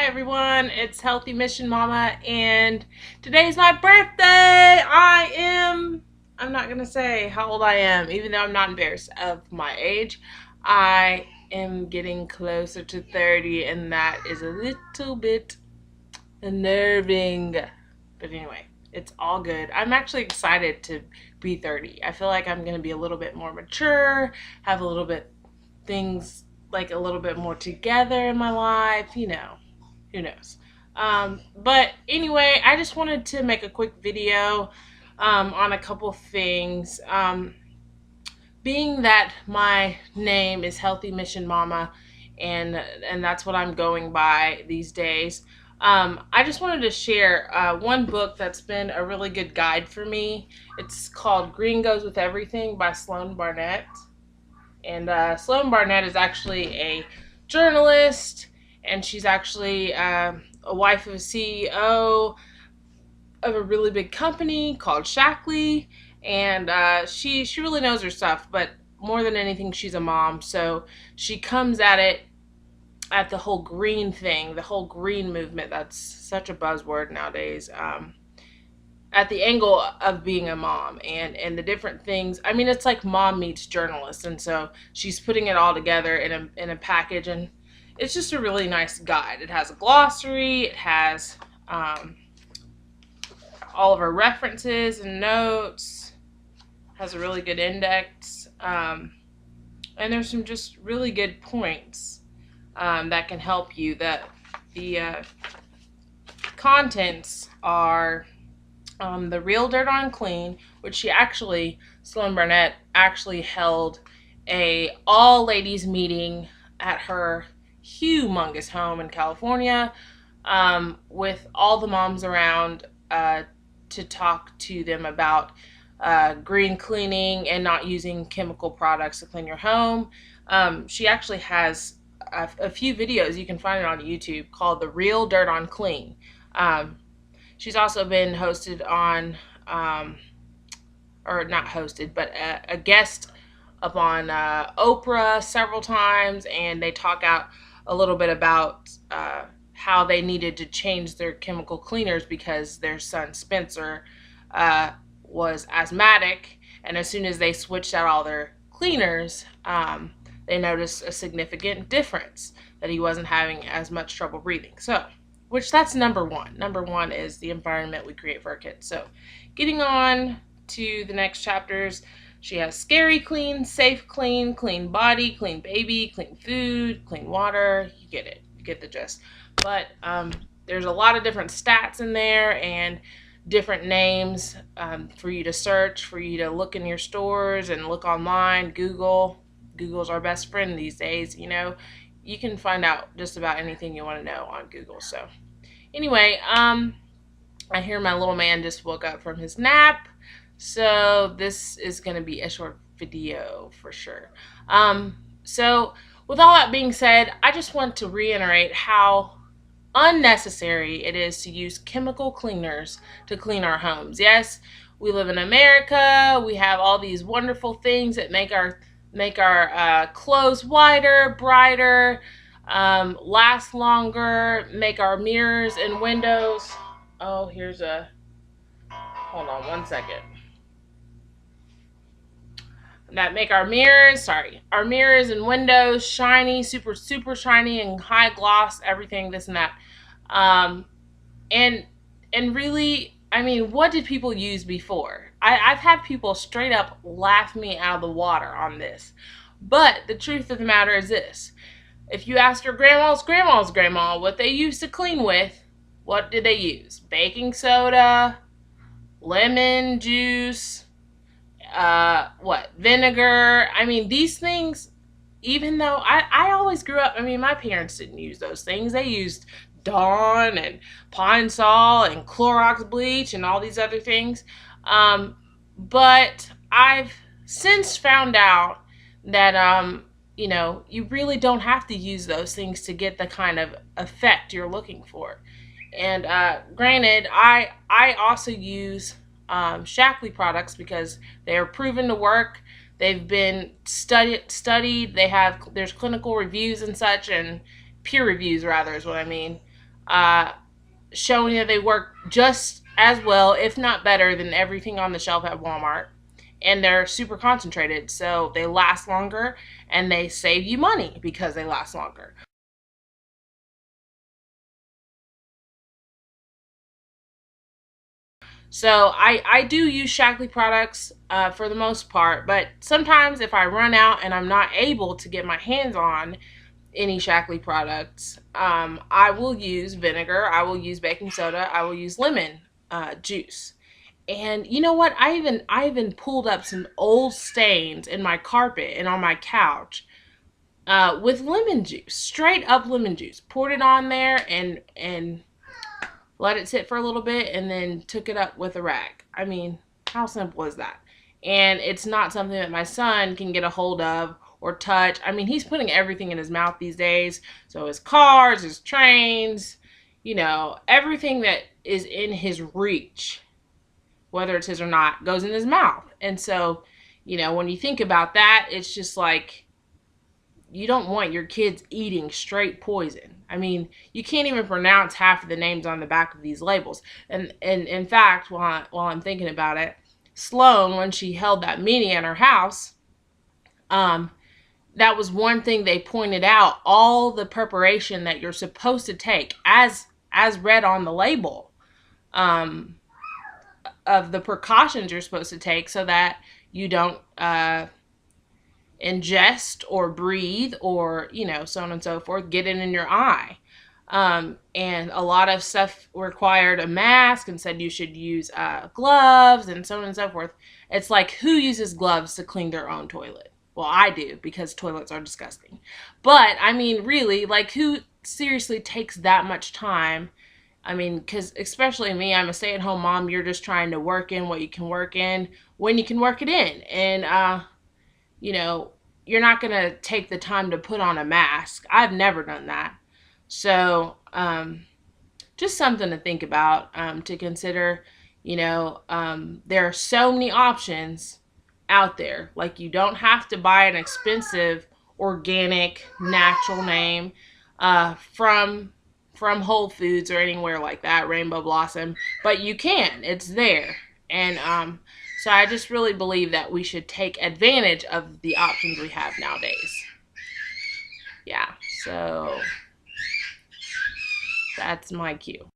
everyone, it's Healthy Mission Mama, and today's my birthday. I'm not gonna say how old I am, even though I'm not embarrassed of my age. I am getting closer to 30, and that is a little bit unnerving. But anyway, it's all good. I'm actually excited to be 30. I feel like I'm gonna be a little bit more mature, have a little bit things like a little bit more together in my life, who knows. But anyway, I just wanted to make a quick video on a couple things. Being that my name is Healthy Mission Mama, and that's what I'm going by these days. I just wanted to share one book that's been a really good guide for me. It's called Green Goes with Everything by Sloan Barnett. And Sloan Barnett is actually a journalist, and she's actually a wife of a CEO of a really big company called Shackley. And she really knows her stuff, but more than anything, she's a mom. So she comes at it at the whole green thing, the whole green movement. That's such a buzzword nowadays. At the angle of being a mom and the different things. I mean, it's like mom meets journalist, and so she's putting it all together in a package, and it's just a really nice guide. It has a glossary, it has all of her references and notes, has a really good index, and there's some just really good points that can help you. That the contents are the Real Dirt on Clean, which Sloan Barnett actually held a all ladies meeting at her humongous home in California with all the moms around to talk to them about green cleaning and not using chemical products to clean your home. She actually has a few videos, you can find it on YouTube, called The Real Dirt on Clean. She's also been hosted on, or not hosted, but a guest up on Oprah several times, and they talk out a little bit about how they needed to change their chemical cleaners because their son Spencer was asthmatic, and as soon as they switched out all their cleaners, they noticed a significant difference, that he wasn't having as much trouble breathing. So, which that's number one. Number one is the environment we create for our kids. So getting on to the next chapters, she has Scary Clean, Safe Clean, Clean Body, Clean Baby, Clean Food, Clean Water. You get it. You get the gist. But there's a lot of different stats in there and different names for you to search, for you to look in your stores and look online. Google's our best friend these days, You can find out just about anything you want to know on Google. So anyway, I hear my little man just woke up from his nap. So this is going to be a short video for sure. So with all that being said, I just want to reiterate how unnecessary it is to use chemical cleaners to clean our homes. Yes, we live in America. We have all these wonderful things that make our clothes whiter, brighter, last longer, make our mirrors and windows. Oh, hold on one second. That make our mirrors and windows shiny, super, super shiny and high gloss, everything, this and that. And really, I mean, what did people use before? I've had people straight up laugh me out of the water on this. But the truth of the matter is this. If you ask your grandma's grandma what they used to clean with, what did they use? Baking soda, lemon juice, vinegar. I mean, these things, even though I always grew up, I mean, my parents didn't use those things. They used Dawn and Pine Sol and Clorox bleach and all these other things. But I've since found out that, you really don't have to use those things to get the kind of effect you're looking for. And granted, I also use Shackley products because they are proven to work. They've been studied. There's clinical reviews and such, and peer reviews rather is what I mean. uh, showing that they work just as well, if not better, than everything on the shelf at Walmart. And they're super concentrated, so they last longer and they save you money because they last longer. So I do use Shaklee products for the most part, but sometimes if I run out and I'm not able to get my hands on any Shaklee products, I will use vinegar, I will use baking soda, I will use lemon juice. And you know what? I even pulled up some old stains in my carpet and on my couch with lemon juice, straight up lemon juice. Poured it on there and let it sit for a little bit, and then took it up with a rag. I mean, how simple is that? And it's not something that my son can get a hold of or touch. I mean, he's putting everything in his mouth these days. So his cars, his trains, everything that is in his reach, whether it's his or not, goes in his mouth. And so, when you think about that, it's just like, you don't want your kids eating straight poison. I mean, you can't even pronounce half of the names on the back of these labels. And in fact, while I'm thinking about it, Sloan, when she held that meeting at her house, that was one thing they pointed out: all the preparation that you're supposed to take, as read on the label, of the precautions you're supposed to take so that you don't ingest or breathe or, so on and so forth, get it in your eye. And a lot of stuff required a mask and said you should use gloves and so on and so forth. It's like, who uses gloves to clean their own toilet? Well, I do, because toilets are disgusting. But, I mean, really, like, who seriously takes that much time? I mean, because especially me, I'm a stay-at-home mom. You're just trying to work in what you can work in when you can work it in. And, you know, you're not going to take the time to put on a mask. I've never done that. So, just something to think about, to consider. There are so many options out there. Like, you don't have to buy an expensive, organic, natural name from Whole Foods or anywhere like that, Rainbow Blossom, but you can. It's there. And so I just really believe that we should take advantage of the options we have nowadays. Yeah, so that's my cue.